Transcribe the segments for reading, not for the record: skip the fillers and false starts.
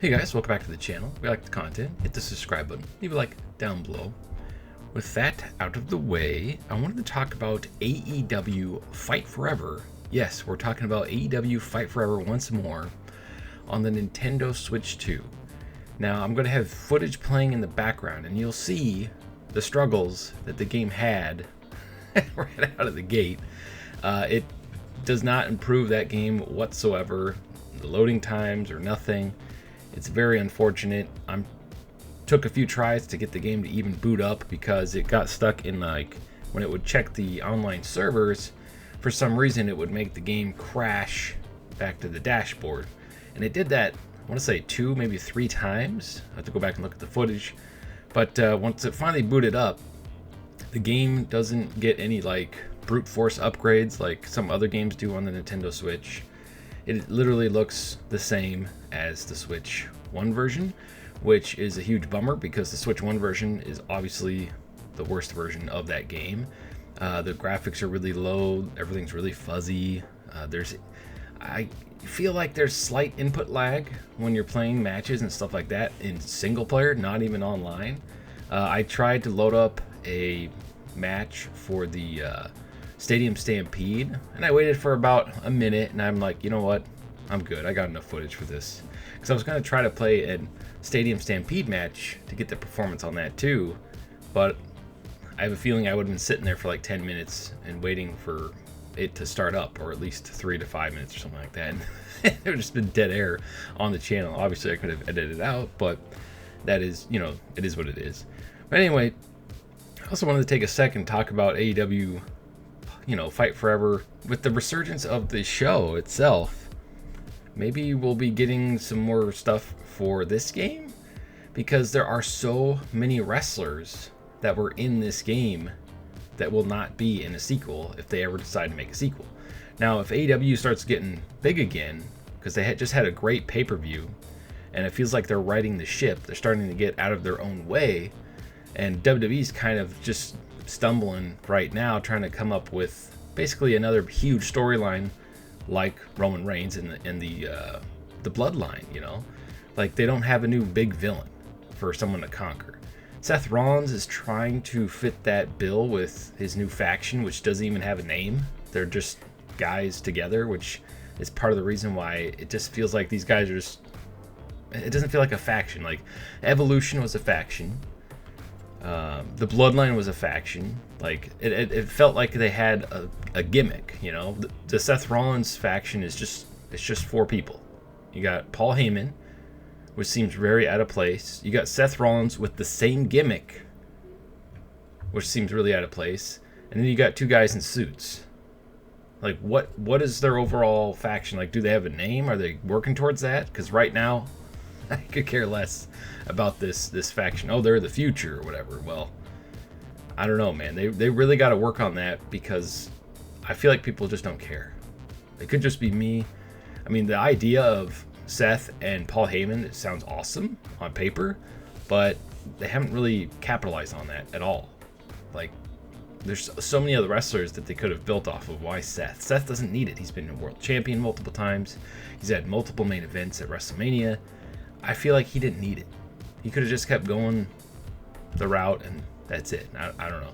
Hey guys, welcome back to the channel. If you like the content, hit the subscribe button, leave a like down below. With that out of the way, I wanted to talk about AEW Fight Forever. Yes, we're talking about AEW Fight Forever once more on the Nintendo Switch 2. Now, I'm going to have footage playing in the background, and you'll see the struggles that the game had right out of the gate. It does not improve that game whatsoever. The loading times or nothing. It's very unfortunate. Took a few tries to get the game to even boot up because it got stuck in when it would check the online servers, for some reason it would make the game crash back to the dashboard. And it did that, I want to say 2, maybe 3 times. I have to go back and look at the footage. But once it finally booted up, the game doesn't get any brute force upgrades like some other games do on the Nintendo Switch. It literally looks the same as the Switch 1 version, which is a huge bummer because the Switch 1 version is obviously the worst version of that game. The graphics are really low, everything's really fuzzy. I feel like there's slight input lag when you're playing matches and stuff like that in single player, not even online. I tried to load up a match for the Stadium Stampede, and I waited for about a minute, and I'm like, you know what, I'm good, I got enough footage for this, because I was going to try to play a Stadium Stampede match to get the performance on that too, but I have a feeling I would have been sitting there for like 10 minutes and waiting for it to start up, or at least 3 to 5 minutes or something like that, and it would have just been dead air on the channel. Obviously I could have edited it out, but that is, it is what it is. But anyway, I also wanted to take a second to talk about AEW Fight Forever. With the resurgence of the show itself, maybe we'll be getting some more stuff for this game, because there are so many wrestlers that were in this game that will not be in a sequel if they ever decide to make a sequel. Now, if AEW starts getting big again, because they just had a great pay-per-view, and it feels like they're riding the ship, they're starting to get out of their own way, and WWE's kind of just stumbling right now, trying to come up with basically another huge storyline like Roman Reigns and the Bloodline. Like, they don't have a new big villain for someone to conquer. Seth Rollins is trying to fit that bill with his new faction, which doesn't even have a name. They're just guys together, which is part of the reason why it just feels like these guys are just, it doesn't feel like a faction. Like, Evolution was a faction. The Bloodline was a faction. Like, it felt like they had a gimmick. The Seth Rollins faction is just 4 people. You got Paul Heyman, which seems very out of place. You got Seth Rollins with the same gimmick, which seems really out of place. And then you got 2 guys in suits. Like, what is their overall faction? Like, do they have a name? Are they working towards that? Because right now, I could care less about this faction. Oh, they're the future or whatever. Well, I don't know, man. They really got to work on that, because I feel like people just don't care. It could just be me. I mean, the idea of Seth and Paul Heyman, it sounds awesome on paper, but they haven't really capitalized on that at all. Like, there's so many other wrestlers that they could have built off of. Why Seth? Seth doesn't need it. He's been a world champion multiple times. He's had multiple main events at WrestleMania. I feel like he didn't need it. He could have just kept going the route, and that's it. I don't know.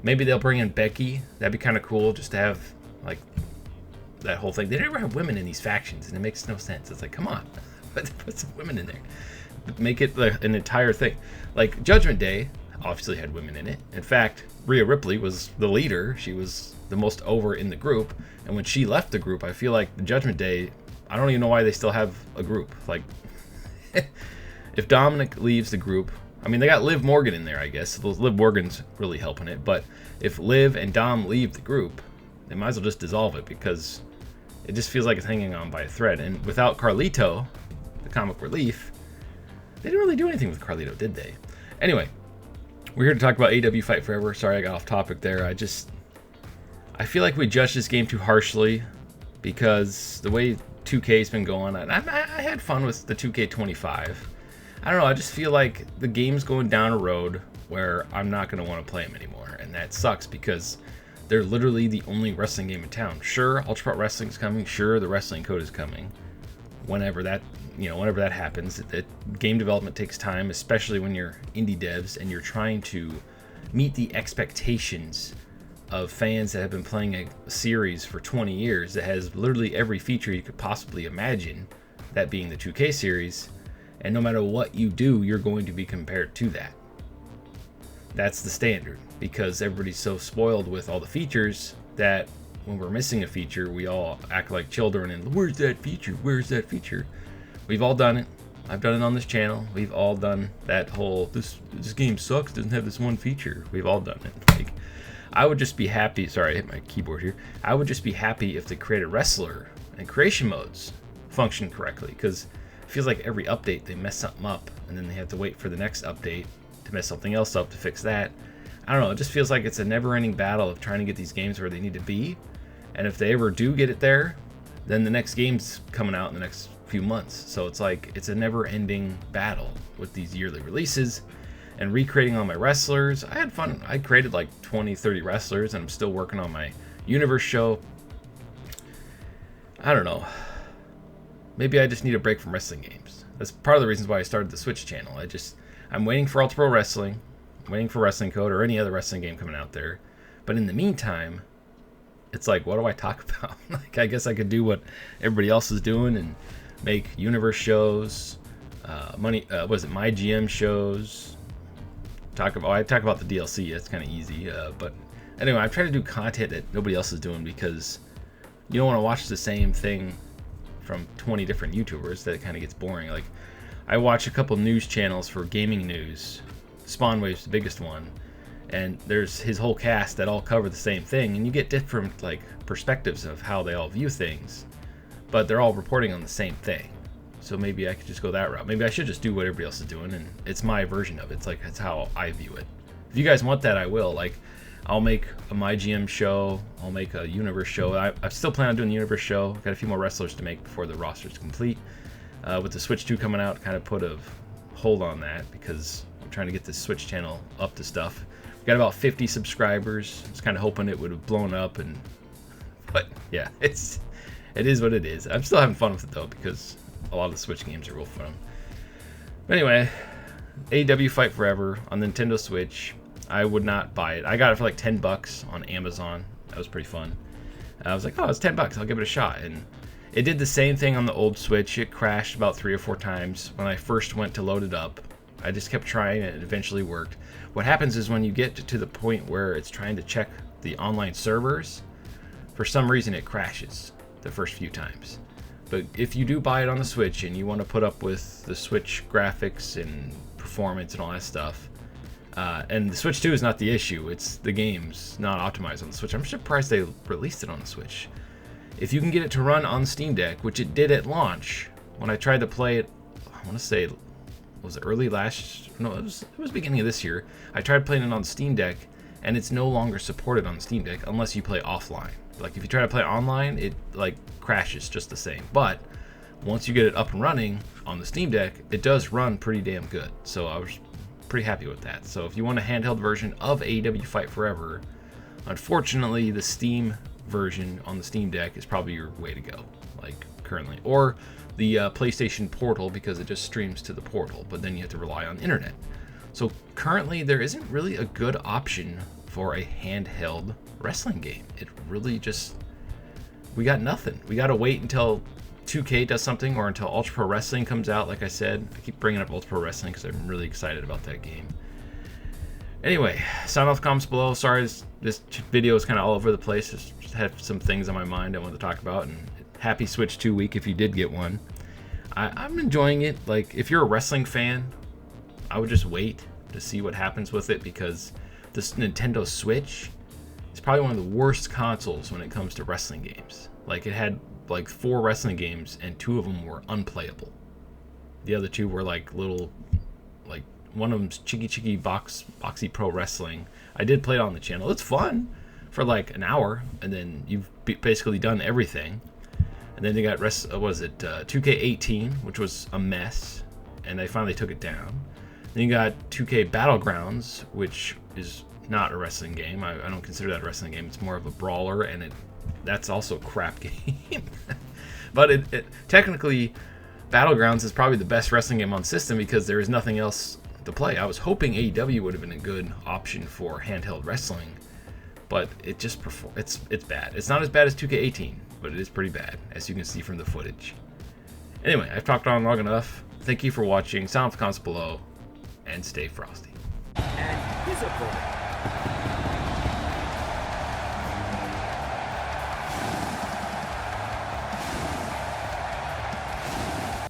Maybe they'll bring in Becky. That'd be kind of cool, just to have that whole thing. They never have women in these factions, and it makes no sense. It's like, come on, put some women in there. Make it an entire thing. Like, Judgment Day obviously had women in it. In fact, Rhea Ripley was the leader. She was the most over in the group, and when she left the group, I feel like the Judgment Day, I don't even know why they still have a group. Like, if Dominic leaves the group, I mean, they got Liv Morgan in there, I guess. So Liv Morgan's really helping it. But if Liv and Dom leave the group, they might as well just dissolve it, because it just feels like it's hanging on by a thread. And without Carlito, the comic relief, they didn't really do anything with Carlito, did they? Anyway, we're here to talk about AEW Fight Forever. Sorry I got off topic there. I feel like we judged this game too harshly, because the way 2K's been going, and I had fun with the 2K25. I don't know, I just feel like the game's going down a road where I'm not going to want to play them anymore, and that sucks, because they're literally the only wrestling game in town. Sure, Ultra Pro Wrestling's coming, sure, the Wrestling Code is coming, whenever that whenever that happens, game development takes time, especially when you're indie devs and you're trying to meet the expectations of fans that have been playing a series for 20 years that has literally every feature you could possibly imagine, that being the 2K series, and no matter what you do, you're going to be compared to that. That's the standard, because everybody's so spoiled with all the features that when we're missing a feature, we all act like children and, where's that feature? Where's that feature? We've all done it. I've done it on this channel. We've all done that whole, this game sucks, doesn't have this one feature. We've all done it. Like, I would just be happy, sorry, I hit my keyboard here. I would just be happy if the create a wrestler and creation modes function correctly, because it feels like every update they mess something up and then they have to wait for the next update to mess something else up to fix that. I don't know, it just feels like it's a never-ending battle of trying to get these games where they need to be, and if they ever do get it there, then the next game's coming out in the next few months. So it's like, it's a never-ending battle with these yearly releases and recreating all my wrestlers. I had fun. I created like 20-30 wrestlers, and I'm still working on my universe show. I don't know, maybe I just need a break from wrestling games. That's part of the reasons why I started the Switch channel. I'm waiting for Ultra Pro Wrestling, I'm waiting for Wrestling Code or any other wrestling game coming out there, but in the meantime, it's like, what do I talk about? Like, I guess I could do what everybody else is doing and make universe shows, my GM shows. I talk about the DLC. That's kind of easy. But anyway, I'm trying to do content that nobody else is doing, because you don't want to watch the same thing from 20 different YouTubers. That kind of gets boring. Like, I watch a couple news channels for gaming news. Spawnwave's the biggest one, and there's his whole cast that all cover the same thing, and you get different like perspectives of how they all view things, but they're all reporting on the same thing. So maybe I could just go that route. Maybe I should just do what everybody else is doing, and it's my version of it. It's like, that's how I view it. If you guys want that, I will. Like, I'll make a My GM show. I'll make a universe show. I still plan on doing the universe show. I've got a few more wrestlers to make before the roster's complete. With the Switch 2 coming out, kind of put a hold on that, because I'm trying to get this Switch channel up to stuff. We've got about 50 subscribers. I was kind of hoping it would have blown up, but yeah, it is what it is. I'm still having fun with it though, because a lot of the Switch games are real fun. But anyway, AEW Fight Forever on the Nintendo Switch. I would not buy it. I got it for like $10 on Amazon. That was pretty fun. I was like, oh, it's $10. I'll give it a shot. And it did the same thing on the old Switch. It crashed about 3 or 4 times when I first went to load it up. I just kept trying, and it eventually worked. What happens is when you get to the point where it's trying to check the online servers, for some reason it crashes the first few times. But if you do buy it on the Switch and you want to put up with the Switch graphics and performance and all that stuff, and the Switch 2 is not the issue, it's the game's not optimized on the Switch. I'm surprised they released it on the Switch. If you can get it to run on Steam Deck, which it did at launch, when I tried to play it, I want to say, was it early last? No, it was beginning of this year. I tried playing it on Steam Deck, and it's no longer supported on Steam Deck unless you play offline. Like, if you try to play online, it like crashes just the same. But once you get it up and running on the Steam Deck, it does run pretty damn good. So I was pretty happy with that. So if you want a handheld version of AEW Fight Forever, unfortunately the Steam version on the Steam Deck is probably your way to go, like currently, or the PlayStation Portal, because it just streams to the Portal, but then you have to rely on internet. So currently there isn't really a good option for a handheld wrestling game. It really just, we got nothing. We got to wait until 2K does something, or until Ultra Pro Wrestling comes out. Like I said, I keep bringing up Ultra Pro Wrestling because I'm really excited about that game. Anyway, sound off comments below. Sorry, this video is kind of all over the place. Just had some things on my mind I wanted to talk about. And happy Switch 2 week if you did get one. I'm enjoying it. Like, if you're a wrestling fan, I would just wait to see what happens with it, because this Nintendo Switch is probably one of the worst consoles when it comes to wrestling games. Like, it had like 4 wrestling games, and 2 of them were unplayable. The other 2 were like little, like, one of them's Chicky Boxy Pro Wrestling. I did play it on the channel. It's fun for like an hour, and then you've basically done everything. And then they got 2K18, which was a mess, and they finally took it down. Then you got 2K Battlegrounds, which is not a wrestling game. I don't consider that a wrestling game. It's more of a brawler, and that's also a crap game. But it technically, Battlegrounds is probably the best wrestling game on system because there is nothing else to play. I was hoping AEW would have been a good option for handheld wrestling, but it just it's bad. It's not as bad as 2K18, but it is pretty bad, as you can see from the footage. Anyway, I've talked on long enough. Thank you for watching. Sound off the comments below, and stay frosty. And his opponent,